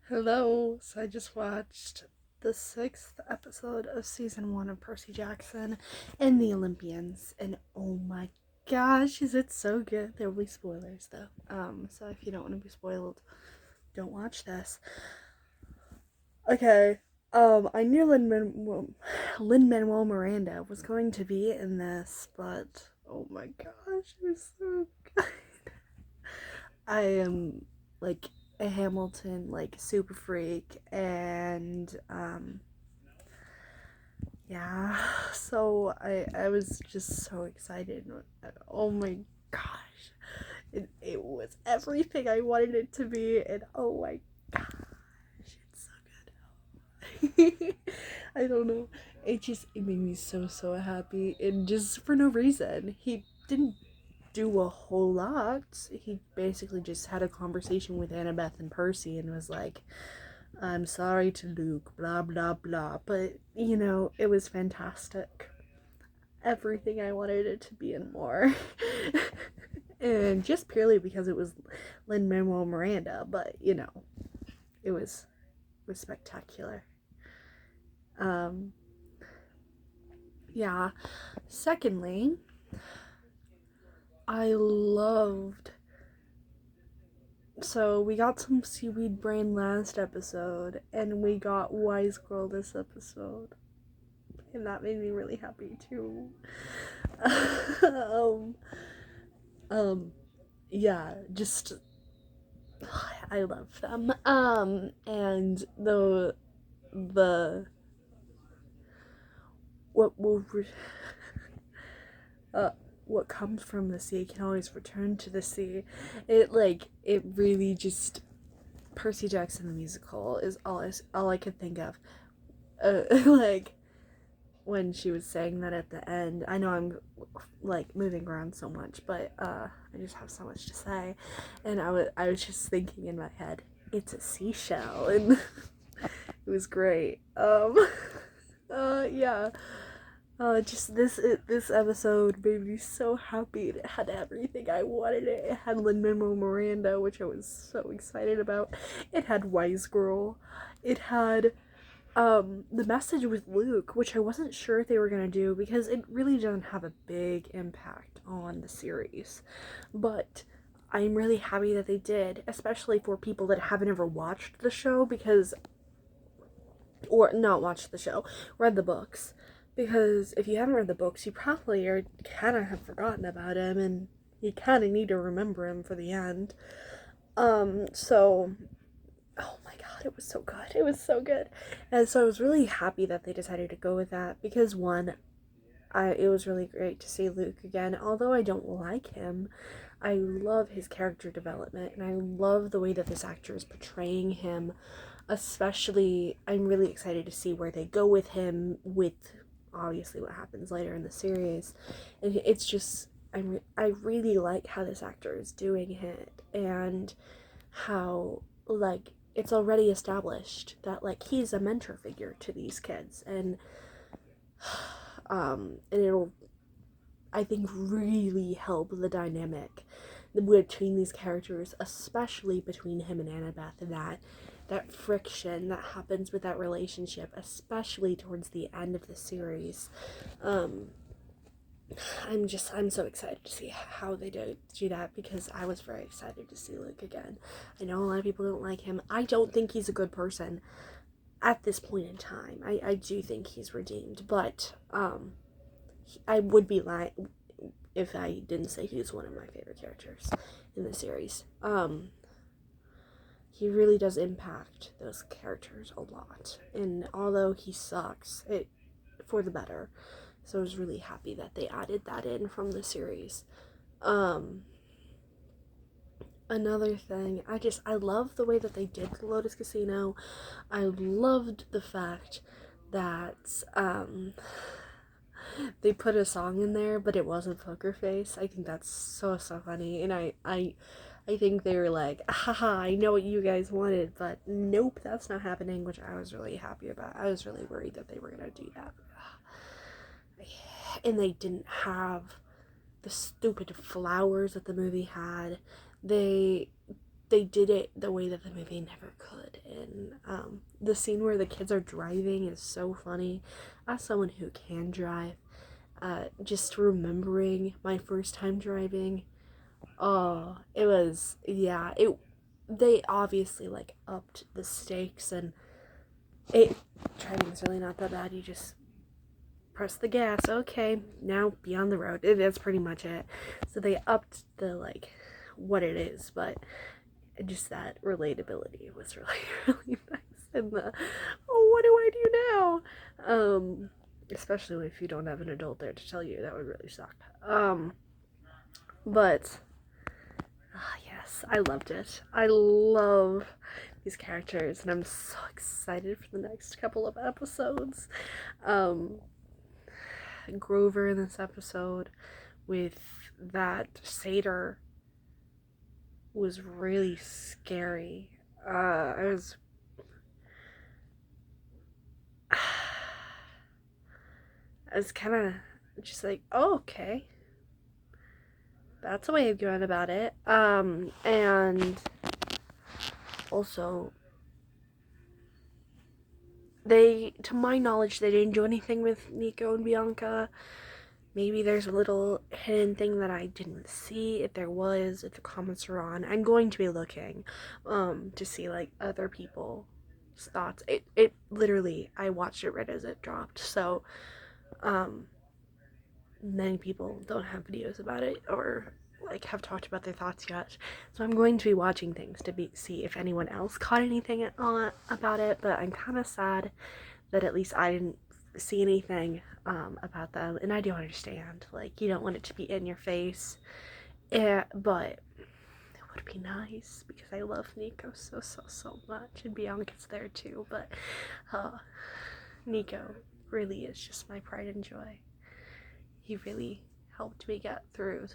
Hello. So I just watched the 6th episode of season 1 of Percy Jackson and the Olympians, and oh my gosh, is it so good? There will be spoilers though. So if you don't want to be spoiled, don't watch this. Okay. I knew Lin Manuel Miranda was going to be in this, but oh my gosh, it was so good. I am like a Hamilton super freak, and yeah, so I was just so excited. Oh my gosh, it was everything I wanted it to be, and oh my gosh, it's so good. I don't know, it made me so happy, and just for no reason. He didn't do a whole lot. He basically just had a conversation with Annabeth and Percy and was like, I'm sorry to Luke, blah blah blah. But it was fantastic. Everything I wanted it to be and more. And just purely because it was Lin Manuel Miranda, but it was spectacular. Um yeah. Secondly, I loved so we got some seaweed brain last episode, and we got Wise Girl this episode, and that made me really happy too. um, um, yeah, just I love them. And the what will uh what comes from the sea can always return to the sea. It really just Percy Jackson the musical is all I could think of. Like when she was saying that at the end. I know I'm like moving around so much, but I just have so much to say, and I was just thinking in my head, it's a seashell, and it was great. Yeah. Just this episode made me so happy. It had everything I wanted. It had Lin-Manuel Miranda, which I was so excited about. It had Wise Girl. It had the message with Luke, which I wasn't sure if they were gonna do because it really doesn't have a big impact on the series. But I'm really happy that they did, especially for people that haven't ever watched the show or not watched the show, read the books. Because if you haven't read the books, you probably are kind of have forgotten about him, and you kind of need to remember him for the end. So oh my god, it was so good. It was so good. And so I was really happy that they decided to go with that because one, it was really great to see Luke again. Although I don't like him, I love his character development, and I love the way that this actor is portraying him. Especially, I'm really excited to see where they go with him, with obviously what happens later in the series. And it's just, I really like how this actor is doing it, and how, like, it's already established that, like, he's a mentor figure to these kids, and it'll, I think, really help the dynamic between these characters, especially between him and Annabeth, and that friction that happens with that relationship, especially towards the end of the series. Um, I'm so excited to see how they do that, because I was very excited to see Luke again. I know a lot of people don't like him. I don't think he's a good person at this point in time. I do think he's redeemed, but I would be lying if I didn't say he's one of my favorite characters in the series. He really does impact those characters a lot, and although he sucks, it for the better. So I was really happy that they added that in from the series. Um, Another thing, I love the way that they did the Lotus Casino. I loved the fact that they put a song in there, but it wasn't Poker Face. I think that's so funny, and I think they were like, haha, I know what you guys wanted, but nope, that's not happening, which I was really happy about. I was really worried that they were gonna do that. And they didn't have the stupid flowers that the movie had. They they did it the way that the movie never could. And the scene where the kids are driving is so funny. As someone who can drive, just remembering my first time driving, oh, it was, yeah, they obviously like upped the stakes, and driving is really not that bad. You just press the gas, okay, now be on the road. That's pretty much it. So they upped the, like, what it is, but just that relatability was really, really nice. And the, oh, what do I do now? Especially if you don't have an adult there to tell you, that would really suck. But yes, I loved it. I love these characters, and I'm so excited for the next couple of episodes. Grover in this episode with that satyr was really scary. I was kind of just like, oh, okay, that's a way of going about it. And also, to my knowledge, they didn't do anything with Nico and Bianca. Maybe there's a little hidden thing that I didn't see. If there was, if the comments are on, I'm going to be looking to see, like, other people's thoughts. It literally, I watched it right as it dropped, so many people don't have videos about it or like have talked about their thoughts yet. So I'm going to be watching things to see if anyone else caught anything about it, but I'm kind of sad that at least I didn't see anything about them, and I do understand, like, you don't want it to be in your face, but it would be nice because I love Nico so much, and Bianca's there too, but Nico really is just my pride and joy. He really helped me get through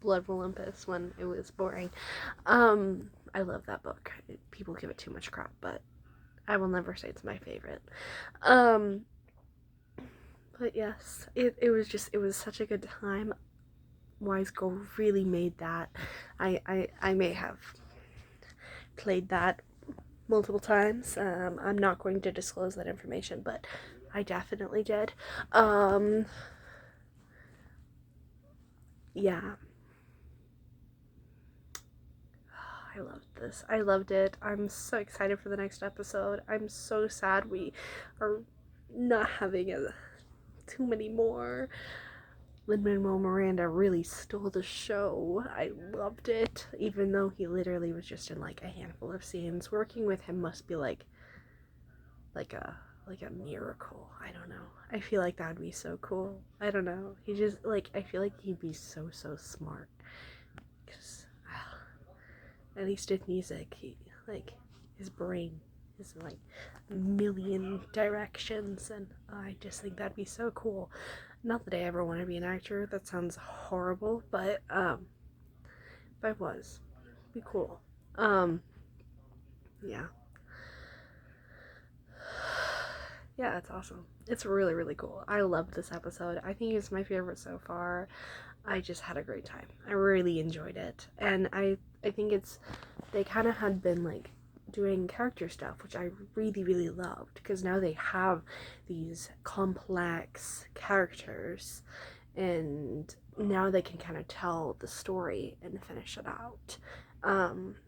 Blood of Olympus when it was boring. I love that book. People give it too much crap, but I will never say it's my favorite. But yes, it was such a good time. Wise Girl really made that. I may have played that multiple times. I'm not going to disclose that information, but I definitely did. Yeah. I loved this. I loved it. I'm so excited for the next episode. I'm so sad we are not having too many more. Lin-Manuel Miranda really stole the show. I loved it, even though he literally was just in like a handful of scenes. Working with him must be like a miracle. I don't know. I feel like that'd be so cool. I don't know. He just, like, I feel like he'd be so smart. Because at least with music, he, like, his brain is in like a million directions, and I just think that'd be so cool. Not that I ever want to be an actor. That sounds horrible, but if I was, it'd be cool. Yeah. Yeah, it's awesome. It's really, really cool. I loved this episode. I think it's my favorite so far. I just had a great time. I really enjoyed it. And I think they kind of had been like doing character stuff, which I really, really loved, because now they have these complex characters, and now they can kind of tell the story and finish it out.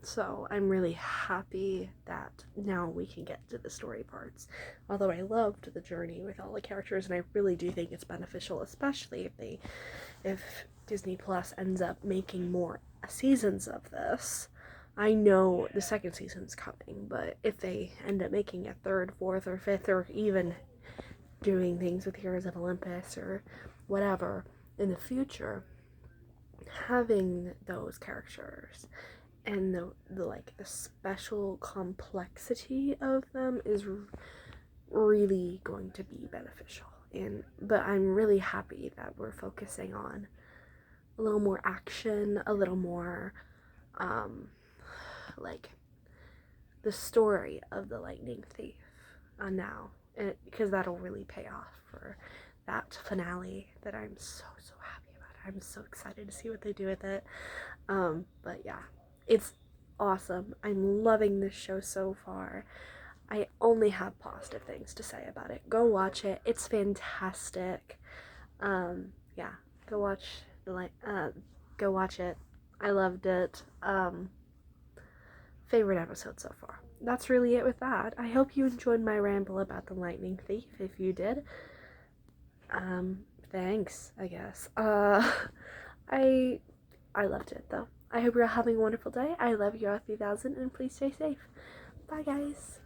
So I'm really happy that now we can get to the story parts. Although I loved the journey with all the characters, and I really do think it's beneficial, especially if Disney Plus ends up making more seasons of this. I know the second season's coming, but if they end up making a third, fourth, or fifth, or even doing things with Heroes of Olympus or whatever in the future, having those characters and the special complexity of them is really going to be beneficial. But I'm really happy that we're focusing on a little more action, a little more like the story of the Lightning Thief now, because that'll really pay off for that finale that I'm so happy about. I'm so excited to see what they do with it. But yeah, it's awesome. I'm loving this show so far. I only have positive things to say about it. Go watch it. It's fantastic. Yeah, go watch go watch it. I loved it. Favorite episode so far. That's really it with that. I hope you enjoyed my ramble about the Lightning Thief. If you did, thanks, I guess. I loved it though. I hope you're having a wonderful day. I love you all 3000 and please stay safe. Bye guys.